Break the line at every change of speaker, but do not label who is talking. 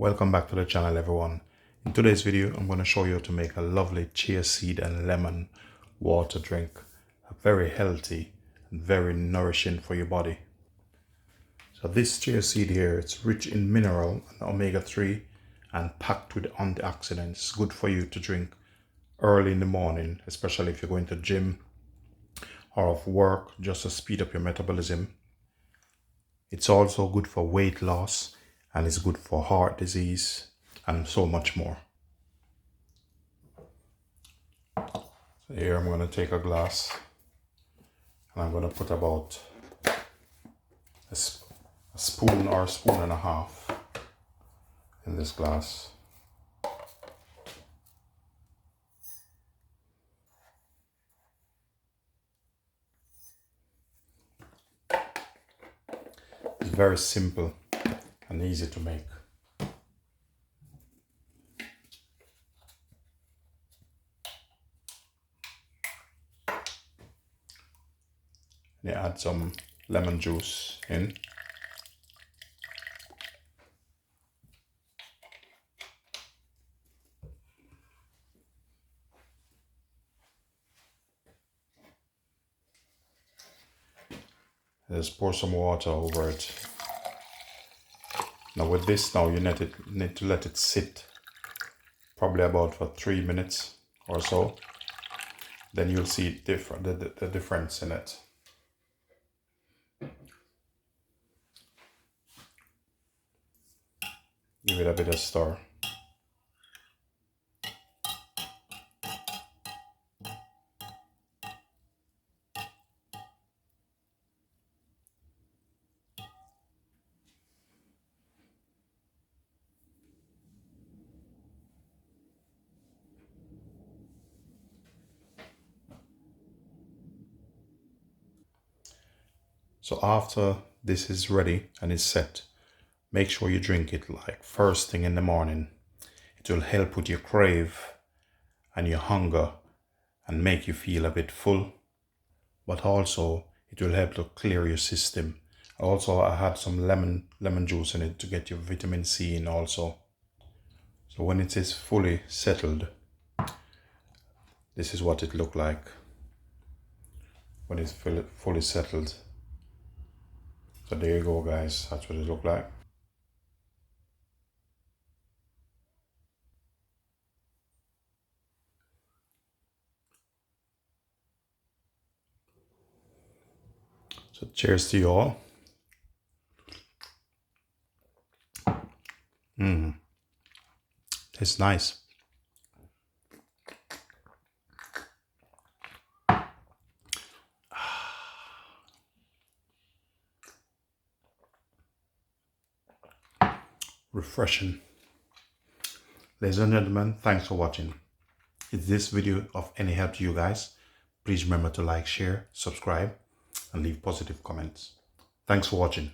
Welcome back to the channel, everyone. In today's video, I'm going to show you how to make a lovely chia seed and lemon water drink. Very healthy and very nourishing for your body. So this chia seed here, it's rich in mineral and omega-3 and packed with antioxidants. It's good for you to drink early in the morning, especially if you're going to the gym or off work, just to speed up your metabolism. It's also good for weight loss and it's good for heart disease and so much more. So here I'm going to take a glass and I'm going to put about a spoon or a spoon and a half in this glass. It's very simple and easy to make. You add some lemon juice in. Just pour some water over it. Now with this, you need to let it sit probably about for 3 minutes or so. Then you'll see the difference in it. Give it a bit of stir. So after this is ready and is set, make sure you drink it like first thing in the morning. It will help with your crave and your hunger and make you feel a bit full, but also it will help to clear your system. Also, I had some lemon juice in it to get your vitamin C in also. So when it is fully settled, this is what it looked like when it's fully settled. So there you go, guys, that's what it looked like. So cheers to you all. It's nice. Refreshing. Ladies and gentlemen, thanks for watching. If this video of any help to you guys, please remember to like, share, subscribe, and leave positive comments. Thanks for watching.